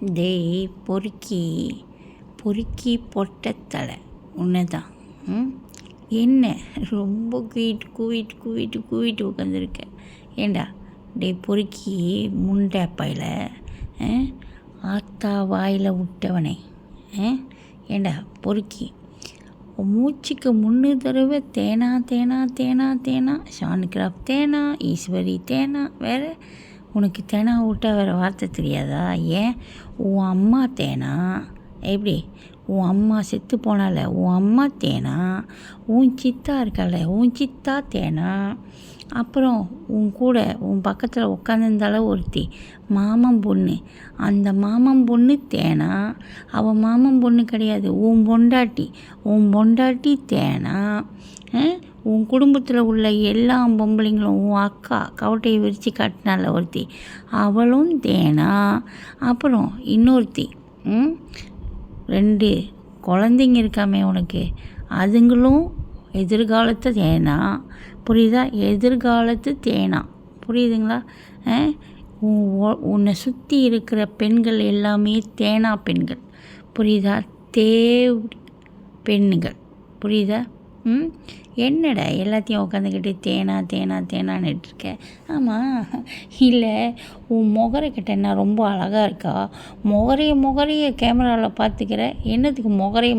டேய் பொறுக்கி பொறுக்கி பொட்டத்தலை உன்னை தான். என்ன ரொம்ப கூவிட்டு உட்காந்துருக்க? ஏண்டா டேய் பொறுக்கி முண்டை பையில ஆத்தா வாயில் விட்டவனே. ஏண்டா பொறுக்கி மூச்சுக்கு 3 தடவை தேனா தேனா தேனா தேனா ஷான்கிராஃப்ட் தேனா ஈஸ்வரி தேனா. வேறு உனக்கு தேனா விட்டா வேறு வார்த்தை தெரியாதா? ஏன் உன் அம்மா தேனா? எப்படி உன் அம்மா செத்து போனால உன் அம்மா தேனா? உன் சித்தா இருக்கால உன் சித்தா தேனா? அப்புறம் உன் கூட உன் பக்கத்தில் உட்காந்துருந்தால ஒருத்தி மாமன் பொண்ணு, அந்த மாமன் பொண்ணு தேனா? அவன் மாமன் பொண்ணு கிடையாது, உன் பொண்டாட்டி தேனா? உன் குடும்பத்தில் உள்ள எல்லா பொம்பளைங்களும் உன் அக்கா கவட்டையை விரித்து காட்டினால ஒருத்தி, அவளும் தேனா? அப்புறம் இன்னொருத்தி 2 குழந்தைங்க இருக்காமே உனக்கு, அதுங்களும் எதிர்காலத்து தேனா. புரியுதா? எதிர்காலத்து தேனா. புரியுதுங்களா? உன்னை சுற்றி இருக்கிற பெண்கள் எல்லாமே தேனா பெண்கள். புரியுதா? பெண்ணுகள். புரியுதா? என்னடா எல்லாத்தையும் உட்காந்துக்கிட்டு தேனா தேனா தேனான்னுட்டுருக்க? ஆமாம், இல்லை உன் முகரைக்கிட்ட என்ன ரொம்ப அழகாக இருக்கா? முகரைய கேமராவில் பார்த்துக்கிற, என்னத்துக்கு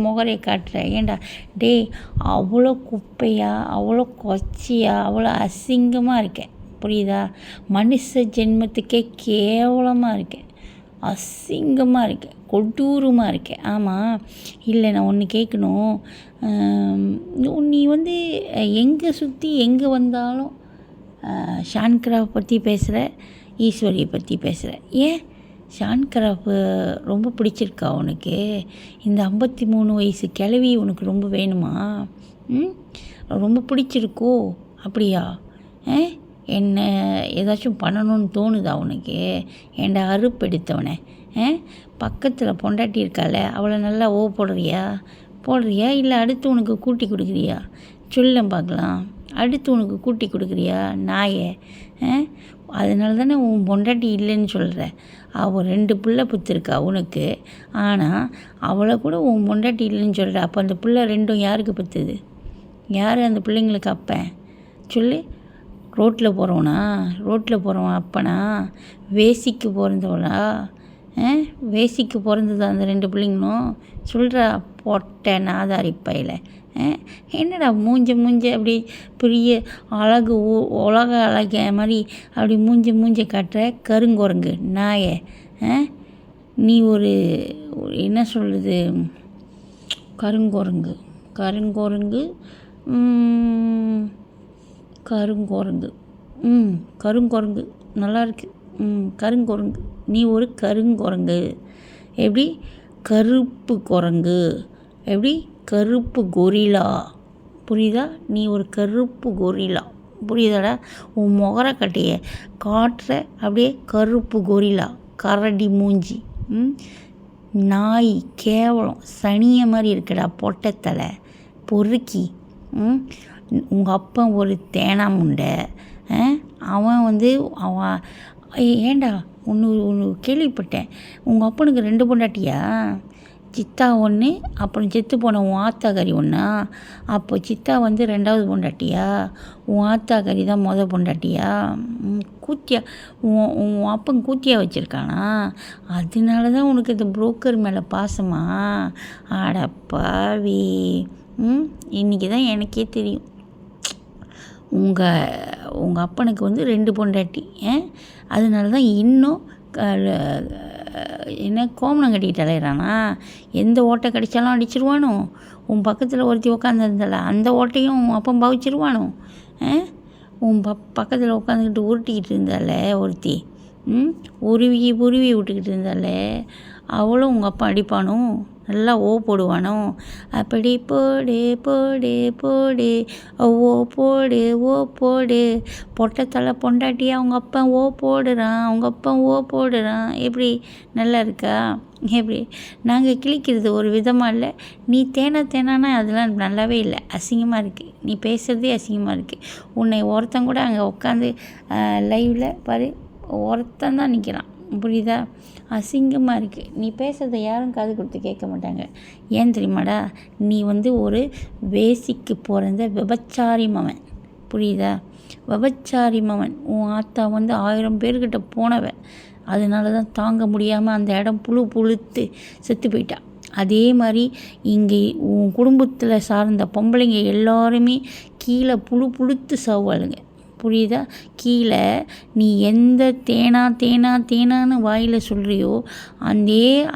முகரைய காட்டுற? ஏண்டா டேய் அவ்வளோ குப்பையாக, அவ்வளோ கொச்சியாக, அவ்வளோ அசிங்கமாக இருக்கேன். புரியுதா? மனுஷ ஜென்மத்துக்கே கேவலமாக இருக்கேன், அசிங்கமாக இருக்கேன், கொடூரமாக இருக்கேன். ஆமாம், இல்லை நான் ஒன்று கேட்கணும். நீ எங்கே சுற்றி எங்கே வந்தாலும் ஷான்கிராஃப்ட் பற்றி பேசுகிற, ஈஸ்வரியை பற்றி பேசுகிற. ஏன் ஷான்கிராஃப்ட் ரொம்ப பிடிச்சிருக்கா உனக்கு? இந்த 53 வயசு கிழவி உனக்கு ரொம்ப வேணுமா? ரொம்ப பிடிச்சிருக்கோ? அப்படியா? என்ன ஏதாச்சும் பண்ணணும்னு தோணுதா உனக்கு? ஏண்டா அறுப்பெடுத்தவனே, பக்கத்தில் பொண்டாட்டி இருக்கால, அவளை நல்லா போடுறியா இல்லை அடுத்து உனக்கு கூட்டி கொடுக்குறியா? சொல்ல பார்க்கலாம். அடுத்து உனக்கு கூட்டி கொடுக்குறியா நாயே? அதனால தானே உன் பொண்டாட்டி இல்லைன்னு சொல்கிற. அவள் 2 பிள்ளை புத்திருக்கா உனக்கு, ஆனால் அவளை கூட உன் பொண்டாட்டி இல்லைன்னு சொல்கிற. அப்போ அந்த பிள்ளை 2 யாருக்கு பத்துது? யார் அந்த பிள்ளைங்களுக்கு அப்பன்? சொல்லு. ரோட்டில் போகிறவன் அப்பனா? வேசிக்கு பிறந்தவளா? வேசிக்கு பிறந்ததா அந்த 2 பிள்ளைங்களும்? சொல்கிறா பொட்டை நாதாரி பையில. என்னடா மூஞ்ச அப்படி பெரிய அழகு உலக அழக மாதிரி அப்படி மூஞ்ச காட்டுற கருங்குரங்கு நாயே. நீ ஒரு என்ன சொல்கிறது, கருங்குரங்கு கருங்குரங்கு நல்லா இருக்கு. கருங்குரங்கு, நீ ஒரு கருங்குரங்கு. எப்படி கருப்பு குரங்கு? எப்படி கருப்பு கொரிலா? புரியுதா? நீ ஒரு கருப்பு கொரிலா. புரியுதாடா? உன் முகரக்கட்டையை காட்டுற அப்படியே கருப்பு கொரிலா, கரடி மூஞ்சி, நாய், கேவலம், சனியை மாதிரி இருக்குடா பொட்டத்தலை பொறுக்கி. உங்கள் அப்பன் ஒரு தேனா முண்டை. அவன் ஏண்டா ஒன்று கேள்விப்பட்டேன், உங்கள் அப்பனுக்கு 2 பொண்டாட்டியா? சித்தா 1, அப்புறம் செத்து போன உன் ஆத்தாக்கறி 1. அப்போ சித்தா 2வது பொண்டாட்டியா? உன் ஆத்தாக்கறி தான் பொண்டாட்டியா? கூத்தியா? உன் அப்பன் கூத்தியாக வச்சுருக்கானா? அதனால தான் உனக்கு இந்த புரோக்கர் மேலே பாசமா? அடப்பாவி. இன்றைக்கி தான் எனக்கே தெரியும், உங்கள் அப்பனுக்கு 2 பொண்டாட்டி. அதனால தான் இன்னும் என்ன கோமணம் கட்டிக்கிட்டு அலையிறானா? எந்த ஓட்டை கடித்தாலும் அடிச்சிருவானோ? உன் பக்கத்தில் ஒருத்தி உட்காந்துருந்தால அந்த ஓட்டையும் உன் அப்பன் பாவிச்சிருவானோ? உன் பக்கத்தில் உட்காந்துக்கிட்டு உருட்டிக்கிட்டு இருந்தால ஒருத்தி, உருவி விட்டுக்கிட்டு இருந்தால, அவளும் உங்கள் அப்பா அடிப்பானோ? நல்லா போடுவானோ? அப்படி போடு பொட்டத்தலை பொண்டாட்டியா அவங்க அப்பன் போடுறான். எப்படி நல்லா இருக்கா? எப்படி நாங்கள் கிழிக்கிறது ஒரு விதமாக இல்லை, நீ தேனானா அதெல்லாம் நல்லாவே இல்லை, அசிங்கமாக இருக்குது. நீ பேசுகிறதே அசிங்கமாக இருக்குது. உன்னை ஒருத்தன் கூட அங்கே உட்காந்து லைவில் பாரு, ஒருத்தன் தான் நிற்கிறான், புரியுதா? அசிங்கமாக இருக்குது. நீ பேசுகிறத யாரும் காது கொடுத்து கேட்க மாட்டாங்க. ஏன் தெரியுமாடா? நீ ஒரு வேசிக்கு பிறந்த விபச்சாரி மவன். புரியுதா? விபச்சாரி மவன். உன் ஆத்தா 1000 பேர்கிட்ட போனவன். அதனால தான் தாங்க முடியாமல் அந்த இடம் புழுத்து செத்து போயிட்டா. அதே மாதிரி இங்கே உன் குடும்பத்தில் சார்ந்த பொம்பளைங்க எல்லாருமே கீழே புழுத்து சாவாளுங்க. புரியுதா? கீழே நீ எந்த தேனான்னு வாயில் சொல்கிறியோ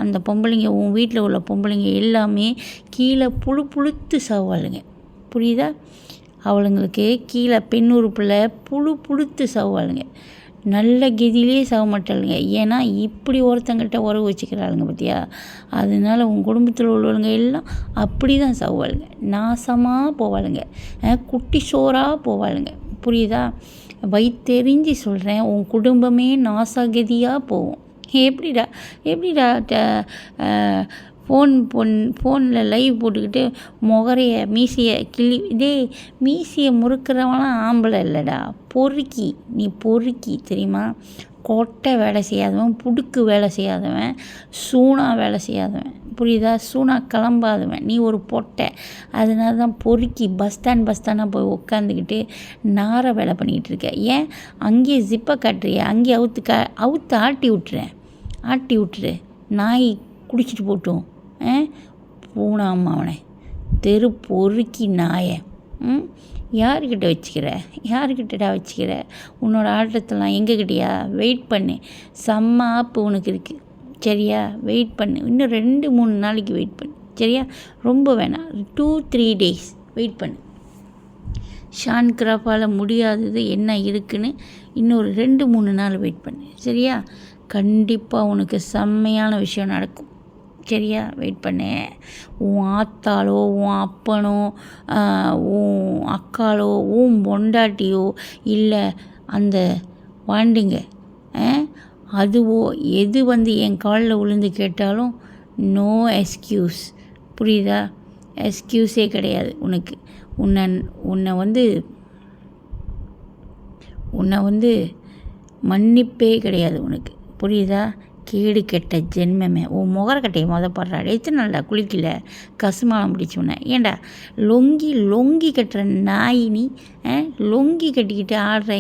அந்த பொம்பளைங்க, உன் வீட்டில் உள்ள பொம்பளைங்க எல்லாமே கீழே புழுத்து சாவாளுங்க. புரியுதா? அவளுங்களுக்கு கீழே பெண் உறுப்பில் புழுத்து சாவாளுங்க. நல்ல கதியிலே சாக மாட்டாளுங்க. ஏன்னா இப்படி ஒருத்தங்கிட்ட உறவு வச்சுக்கிறாளுங்க பார்த்தியா? அதனால உன் குடும்பத்தில் உள்ளவங்க எல்லாம் அப்படி தான் சாவாளுங்க. நாசமாக போவாளுங்க. குட்டி சோறாக போவாளுங்க. புரியுதா? வயிற்றெறிஞ்சி சொல்கிறேன், உன் குடும்பமே நாசகதியாக போகும். எப்படிடா ஃபோனில் லைவ் போட்டுக்கிட்டு மீசையை மீசையை முறுக்கிறவங்களாம் ஆம்பளை இல்லைடா, பொறுக்கி. நீ பொறுக்கி தெரியுமா? கொட்டை வேலை செய்யாதவன், புடுக்கு வேலை செய்யாதவன், சூனா வேலை செய்யாதவன். புரியுதா? சூனா கிளம்பாதவன். நீ ஒரு பொட்டை. அதனால தான் பொறுக்கி பஸ் ஸ்டாண்டாக போய் உட்காந்துக்கிட்டு நார வேலை பண்ணிக்கிட்டு இருக்க. ஏன் அங்கேயே ஜிப்பை காட்டுறிய? அங்கேயே அவுத்து ஆட்டி விட்டுரு. நாய் குடிச்சிட்டு போட்டும். பூனாம்மா அவனை தெரு பொறுக்கி நாயை. யாருக்கிட்ட வச்சுக்கிற? உன்னோட ஆட்டத்தெல்லாம் எங்ககிட்டயா? வெயிட் பண்ணு. செம்ம ஆப்பு உனக்கு இருக்குது. சரியா? வெயிட் பண்ணு. இன்னும் 2-3 நாளைக்கு வெயிட் பண்ணு. சரியா? ரொம்ப வேணாம், 2-3 days வெயிட் பண்ணு. ஷான் கிராஃபால் முடியாதது என்ன இருக்குன்னு இன்னொரு 2-3 நாள் வெயிட் பண்ணு. சரியா? கண்டிப்பாக உனக்கு செம்மையான விஷயம் நடக்கும். சரியா? வெயிட் பண்ணு. உன் ஆத்தாலோ, உன் அப்பனோ, உன் அக்காலோ, உன் பொண்டாட்டியோ, இல்லை அந்த வாண்டிங்க அதுவோ எது என் காலில் விழுந்து கேட்டாலும் நோ எக்ஸ்கியூஸ். புரியுதா? எக்ஸ்கியூஸே கிடையாது உனக்கு. உன்னை மன்னிப்பே கிடையாது உனக்கு. புரியுதா? கேடு கெட்ட ஜென்மமே. உன் முகரக்கட்டையை படுறாடு. எத்தனை நாள்டா குளிக்கல? கசுமாலம் பிடிச்சோன்னே. ஏண்டா லொங்கி கட்டுற நாய் நீ? லொங்கி கட்டிக்கிட்டு ஆடுற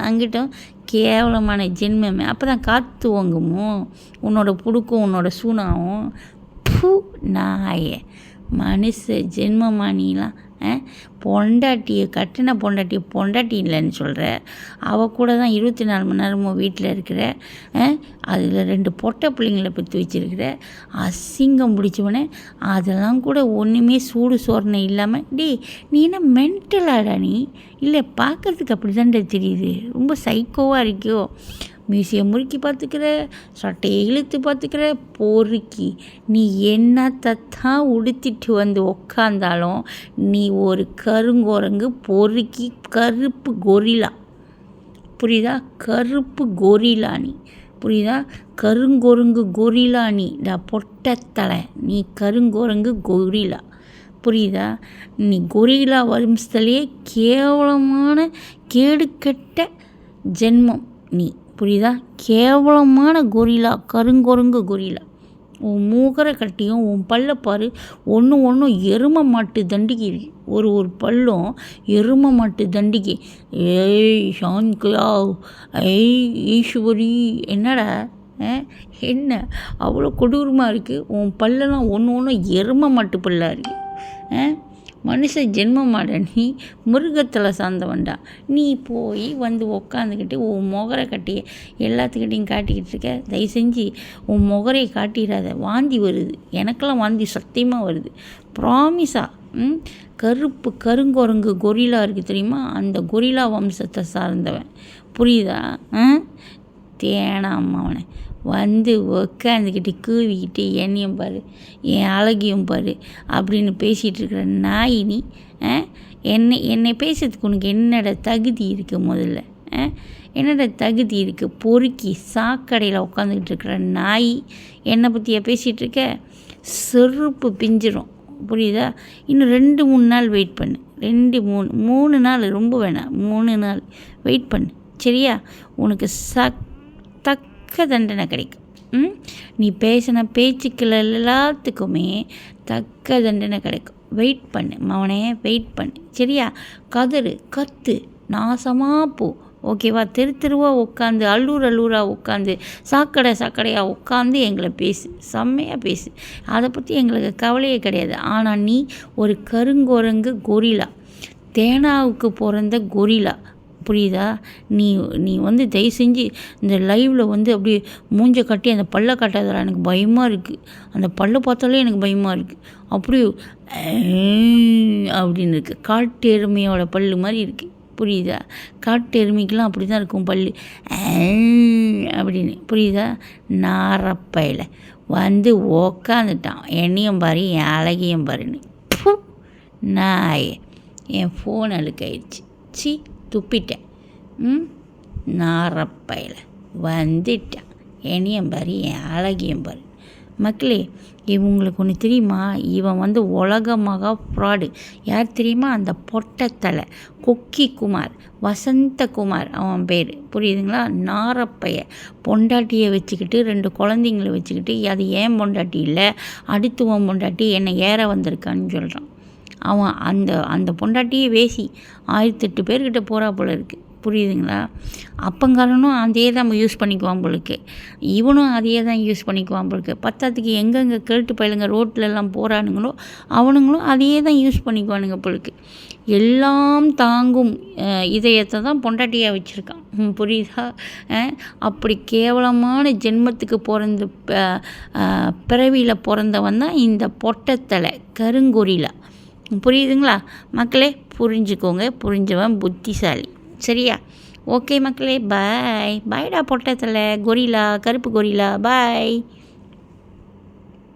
இங்கிட்டும் கேவலமான ஜென்மமே. அப்போ தான் காற்று வாங்குமோ உன்னோட புடுக்கும் உன்னோட சூனாவும். நாயே மனுஷ ஜென்மமானிலாம். கட்டின பொண்டாட்டி இல்லைன்னு சொல்கிற. அவள் கூட தான் 24 மணி நேரமும் வீட்டில் இருக்கிற. அதில் 2 பொட்டை பிள்ளைங்களை பெற்று வச்சுருக்கிற. அசிங்கம் பிடிச்சவனே. அதெல்லாம் கூட ஒன்றுமே சூடு சோர்ணை இல்லாமல். நீ என்ன மென்டலாடா நீ? இல்லை, பார்க்குறதுக்கு அப்படி தான்டா தெரியுது. ரொம்ப சைக்கோவாக இருக்கியோ? மீசையை முறுக்கி பார்த்துக்கிற, சட்டையை இழுத்து பார்த்துக்கிற, பொறுக்கி. நீ என்னத்தான் உடுத்திட்டு உக்காந்தாலும் நீ ஒரு கருங்குரங்கு, பொறுக்கி, கருப்பு கொரிலா. புரியுதா? கருப்பு கொரிலா நீ. புரியுதா? கருங்கொருங்கு கொரிலா நீ. பொட்டத்தலை நீ. கருங்கொரங்கு கொரிலா. புரியுதா? நீ கொரிலா வம்சத்துலேயே கேவலமான கேடுகெட்ட ஜென்மம் நீ. புரியுதா? கேவலமான கொரிலா, கருங்கொருங்கு கொரிலா. உன் மூகரை கட்டியும் உன் பல்ல பாரு. ஒன்று எரும மாட்டு தண்டிகை. ஒரு பல்லும் எரும மாட்டு தண்டிகை. ஏய் ஷான்கியா, ஈஸ்வரி, என்னடா என்ன அவ்வளோ கொடூரமாக இருக்குது? உன் பல்லெல்லாம் ஒன்று எரும மாட்டு பல்லாக இருக்குது. மனுஷ ஜென்மமாட நீ? மிருகத்தில் சார்ந்தவன்டா நீ. போய் உக்காந்துக்கிட்டு உன் முகரை கட்டிய எல்லாத்துக்கிட்டையும் காட்டிக்கிட்டு இருக்க. தயவு செஞ்சு உன் முகரை காட்டிடாத. வாந்தி வருது. எனக்கெல்லாம் வாந்தி சத்தியமாக வருது. ப்ராமிஸா. கருங்குரங்கு கொரிலா இருக்குது தெரியுமா? அந்த கொரிலா வம்சத்தை சார்ந்தவன். புரியுதா? தேனாம்மாவனை உக்காந்துக்கிட்டு கூவிக்கிட்டு என்னையும் பாரு, என் அழகியும் பாரு அப்படின்னு பேசிகிட்டு இருக்கிற நாய் நீ. என்னை பேசுறதுக்கு உனக்கு என்னோட தகுதி இருக்குது? முதல்ல என்னோட தகுதி இருக்குது? பொறுக்கி சாக்கடையில் உட்காந்துக்கிட்டு இருக்கிற நாய் என்னை பற்றியா பேசிகிட்டு இருக்க? செருப்பு பிஞ்சிரும். புரியுதா? இன்னும் 2-3 நாள் வெயிட் பண்ணு. 2-3 நாள் ரொம்ப வேணாம், 3 நாள் வெயிட் பண்ணு. சரியா? உனக்கு தக்க தண்டனை கிடைக்கும். நீ பேசின பேச்சுக்கள் எல்லாத்துக்குமே தக்க தண்டனை கிடைக்கும். வெயிட் பண்ணு மவனே, வெயிட் பண்ணு சரியா? கத்து நாசமாக போ ஓகேவா? தெருவாக உட்காந்து அல்லூராக உட்காந்து சாக்கடையாக உட்காந்து எங்களை பேசு, செம்மையாக பேசு, அதை பற்றி எங்களுக்கு கவலையே கிடையாது. ஆனால் நீ ஒரு கருங்குரங்கு கொரிலா, தேனாவுக்கு பிறந்த கொரிலா, புரியுதா? நீ வந்து தயவு செஞ்சு இந்த லைவில் வந்து அப்படியே மூஞ்ச கட்டி அந்த பல்லை காட்டாதடா, எனக்கு பயமாக இருக்குது. அந்த பல்லை பார்த்தாலே எனக்கு பயமாக இருக்குது. அப்படியே அப்படின்னு இருக்குது. காட்டு எருமையோட பல்லு மாதிரி இருக்குது, புரியுதா? காட்டு எருமைக்கெலாம் அப்படி தான் இருக்கும் பல்லு அப்படின்னு, புரியுதா? நாரப்பையில் வந்து உக்காந்துட்டான். என்னையும் பாரு என் அழகியும் பாருன்னு. நாயே, என் ஃபோன் அழுக்காயிடுச்சு, துப்பிட்டேன். நாரப்பையில் வந்துட்டேன். என்னையும் பாரு என் அழகியும் பாரு. மக்களே, இவங்களுக்கு ஒன்று தெரியுமா? இவன் வந்து உலக மகா ஃப்ராடு. யார் தெரியுமா? அந்த பொட்டத்தலை கொக்கி குமார், வசந்தகுமார் அவன் பேர், புரியுதுங்களா? நாரப்பைய பொண்டாட்டியை வச்சுக்கிட்டு 2 குழந்தைங்களை வச்சுக்கிட்டு, அது ஏன் பொண்டாட்டி இல்லை, அடுத்துவன் பொண்டாட்டி என்னை ஏற வந்திருக்கான்னு சொல்கிறான். அவன் அந்த பொண்டாட்டியே வேசி 1008 பேர்கிட்ட போகிறா போல இருக்குது, புரியுதுங்களா? அப்பங்காரனும் அதே தான் யூஸ் பண்ணிக்குவான் போலுக்கு, இவனும் அதையே தான் யூஸ் பண்ணிக்குவான் போலுக்கு. பத்தாத்துக்கு எங்கெங்கே கேட்டு பயிலுங்க ரோட்டிலெல்லாம் போகிறானுங்களோ அவனுங்களும் அதையே தான் யூஸ் பண்ணிக்குவானுங்க போலுக்கு. எல்லாம் தாங்கும் இதயத்தை தான் பொண்டாட்டியாக வச்சுருக்கான், புரியுதா? அப்படி கேவலமான ஜென்மத்துக்கு பிறவியில் பிறந்தவன் தான் இந்த பொட்டத்தலை கருங்கொரிலா, புரியுதுங்களா மக்களே? புரிஞ்சுக்கோங்க, புரிஞ்சவன் புத்திசாலி சரியா? ஓகே மக்களே, பாய் பாய்டா பொட்டத்தில் கொரிலா, கருப்பு கொரிலா, பாய்.